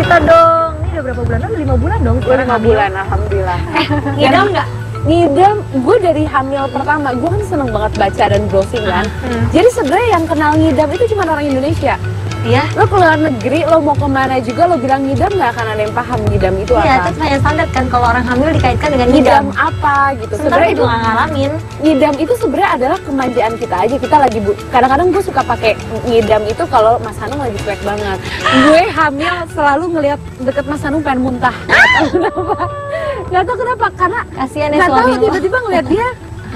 cerita dong. Ini udah berapa bulan? 5 bulan dong. 5 bulan, alhamdulillah. Ngidam nggak? Ngidam, gue dari hamil pertama, gue kan seneng banget baca dan browsing kan. Jadi sebenarnya yang kenal ngidam itu cuma orang Indonesia. Iya. Lo ke luar negeri, lo mau kemana juga, lo bilang ngidam nggak akan ada yang paham ngidam itu Iya, apa. itu hanya standar kan kalau orang hamil dikaitkan dengan Ngidam ngidam. apa gitu. Sebenarnya Sebenarnya itu nggak ngalamin. ngidam itu sebenarnya adalah kemanjaan kita aja. Kita lagi kadang-kadang gue suka pakai ngidam itu kalau Mas Hanung lagi cuek banget. Gue hamil selalu ngelihat deket Mas Hanung pengen muntah. Nggak tahu kenapa, karena Kasihan ya nggak tahu suami lo. tiba-tiba ngeliat dia,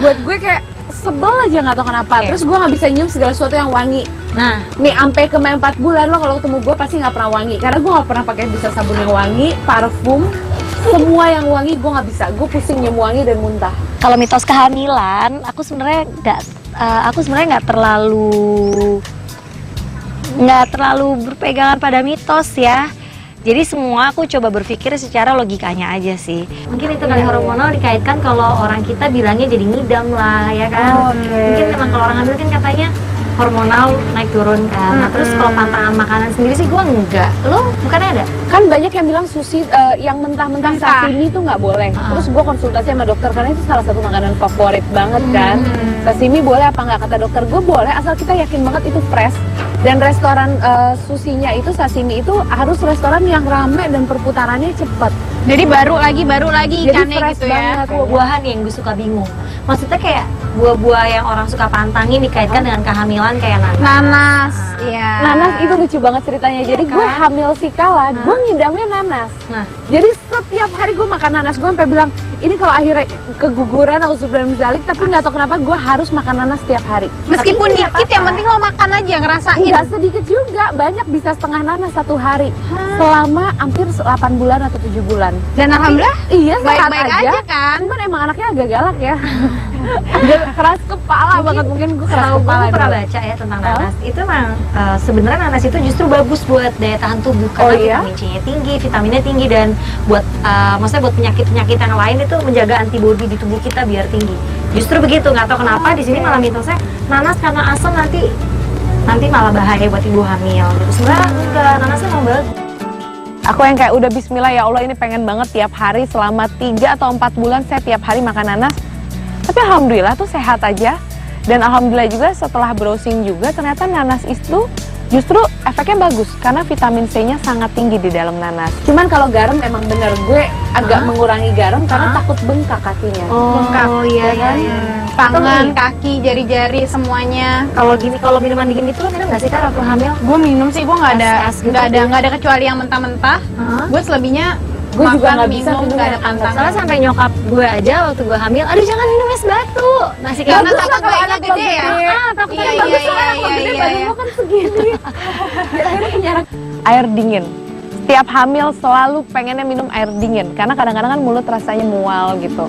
buat gue kayak sebel aja nggak tahu kenapa. Oke. Terus gue nggak bisa nyium segala sesuatu yang wangi. Nah, Nih sampai ke 4 bulan lo kalau ketemu gue pasti nggak pernah wangi, karena gue nggak pernah pakai bisa sabun yang wangi, parfum, semua yang wangi gue nggak bisa. Gue pusing nyium wangi dan muntah. kalau mitos kehamilan, aku sebenarnya nggak terlalu berpegangan pada mitos ya. Jadi semua aku coba berpikir secara logikanya aja sih. Mungkin itu kali hormonal dikaitkan kalau orang kita bilangnya jadi ngidam lah ya kan. Mungkin memang kalau orang hamil kan katanya hormonal naik turun kan. Nah, terus kalau pantangan makanan sendiri sih gua enggak. Lo bukannya ada? Kan banyak yang bilang sushi yang mentah-mentah sashimi itu nggak boleh. Terus gue konsultasi sama dokter karena itu salah satu makanan favorit banget kan. Sashimi boleh apa nggak, kata dokter gue boleh asal kita yakin banget itu fresh. Dan restoran sushinya itu, sashimi itu harus restoran yang rame dan perputarannya cepat. Jadi baru lagi ikannya fresh gitu ya. banget. Buah-buahan yang gue suka bingung. Maksudnya kayak buah-buah yang orang suka pantangin dikaitkan dengan kehamilan kayak Nanas, iya. Nanas itu lucu banget ceritanya. Jadi gue hamil si Kala, gue ngidamnya nanas. Nah. Jadi setiap hari gue makan nanas. Gue sampai bilang ini kalau akhirnya keguguran atau sebenarnya menzalik, tapi nggak tahu kenapa gue harus makan nanas setiap hari. Meskipun Tapi dikit, yang penting lo makan aja, ngerasain. nggak sedikit juga, banyak bisa setengah nanas satu hari selama hampir 8 bulan atau 7 bulan. Dan alhamdulillah Iya, sehat baik-baik aja kan. Cuman emang anaknya agak galak ya. Dia keras kepala banget, mungkin gue keras Tahu kepala. gue pernah dulu. baca ya tentang nanas. Itu memang sebenarnya nanas itu justru bagus buat daya tahan tubuh karena Oh, iya? vitamin C-nya tinggi, vitaminnya tinggi, dan buat maksudnya buat penyakit-penyakit yang lain itu menjaga antibodi di tubuh kita biar tinggi. Justru begitu, nggak tahu kenapa di sini malah mitosnya nanas karena asam nanti malah bahaya buat ibu hamil gitu. Sebenarnya enggak, nanasnya emang bagus. Aku yang kayak udah bismillah ya Allah ini pengen banget tiap hari selama 3 atau 4 bulan saya tiap hari makan nanas. Tapi alhamdulillah tuh sehat aja. Dan alhamdulillah juga setelah browsing juga ternyata nanas itu justru efeknya bagus karena vitamin C-nya sangat tinggi di dalam nanas. Cuman kalau garam emang bener gue agak mengurangi garam karena takut bengkak kakinya. Bengkak. Iya kan? Tangan, kaki, jari-jari semuanya. Kalau minuman dingin itu lo minum nggak sih Kak waktu hamil? Gue minum sih, gue nggak ada, Es gitu nggak ada kecuali yang mentah-mentah. Gue selebihnya Gue juga makan, nggak bisa minum, minum nggak ada yang pantangan. Soalnya sampai nyokap gue aja waktu gue hamil, aduh jangan minum es batu. Masih kayak Karena gitu. takut bayinya gede ya. Takut Iya, kan iya, bagus iya, soalnya kalau iya, gede iya, badan iya. lo kan segini. Akhirnya punya anak. Air dingin. Setiap hamil selalu pengennya minum air dingin karena kadang-kadang kan mulut rasanya mual gitu.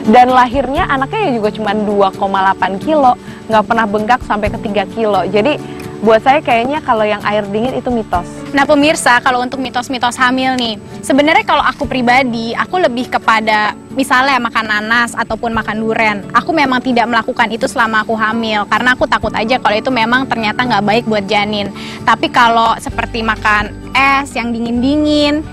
Dan lahirnya anaknya ya juga cuma 2,8 kilo, nggak pernah bengkak sampai ke 3 kilo. Jadi buat saya kayaknya kalau yang air dingin itu mitos. Nah pemirsa, kalau untuk mitos-mitos hamil nih, sebenarnya kalau aku pribadi, aku lebih kepada misalnya makan nanas ataupun makan durian. Aku memang tidak melakukan itu selama aku hamil, karena aku takut aja kalau itu memang ternyata nggak baik buat janin. Tapi kalau seperti makan es yang dingin-dingin,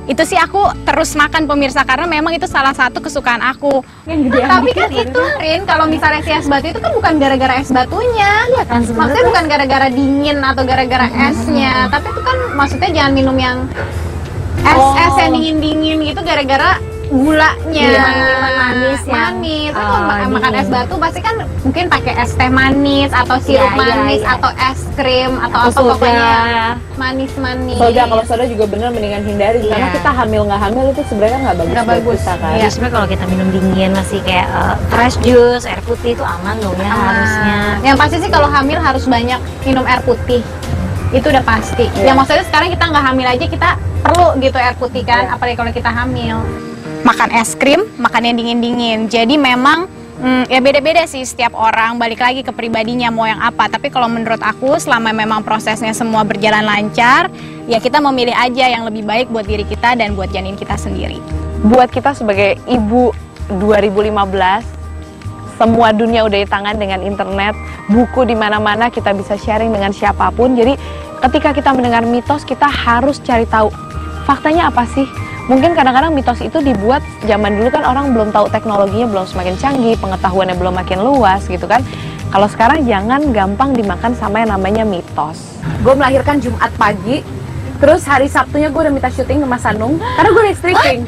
itu sih aku terus makan pemirsa, karena memang itu salah satu kesukaan aku. Tapi kan itu Rin, kalau misalnya si es batu itu kan bukan gara-gara es batunya, Iya kan, sebenarnya maksudnya bukan gara-gara dingin atau gara-gara esnya, tapi itu kan maksudnya jangan minum yang es yang dingin-dingin gitu gara-gara gulanya. Iya, minuman manis yang, manis. Kan kalau makan dingin. es batu pasti kan mungkin pakai es teh manis atau sirup Iya, iya, manis iya. atau es krim atau apa soda. pokoknya manis-manis. Soda, kalau soda juga bener mendingan hindari karena Iya. kita hamil nggak hamil itu sebenarnya nggak bagus Nggak buat bagus. kita kan. Ya sebenarnya kalau kita minum dingin masih kayak fresh juice, air putih itu aman dong ya harusnya. Yang pasti sih kalau hamil harus banyak minum air putih. Itu udah pasti. Iya. Yang maksudnya sekarang kita nggak hamil aja kita perlu gitu air putih kan, apalagi kalau kita hamil. Makan es krim, makan yang dingin-dingin. Jadi memang ya beda-beda sih setiap orang, balik lagi ke pribadinya mau yang apa. Tapi kalau menurut aku selama memang prosesnya semua berjalan lancar, ya kita memilih aja yang lebih baik buat diri kita dan buat janin kita sendiri. Buat kita sebagai ibu 2015, semua dunia udah di tangan dengan internet, buku di mana-mana, kita bisa sharing dengan siapapun. Jadi ketika kita mendengar mitos, kita harus cari tahu faktanya apa sih? Mungkin kadang-kadang mitos itu dibuat zaman dulu kan orang belum tahu teknologinya belum semakin canggih, pengetahuannya belum makin luas gitu kan. Kalau sekarang jangan gampang dimakan sama yang namanya mitos. Gue melahirkan Jumat pagi, terus hari Sabtunya gue udah minta syuting ke Mas Anung karena gue lagi stripping.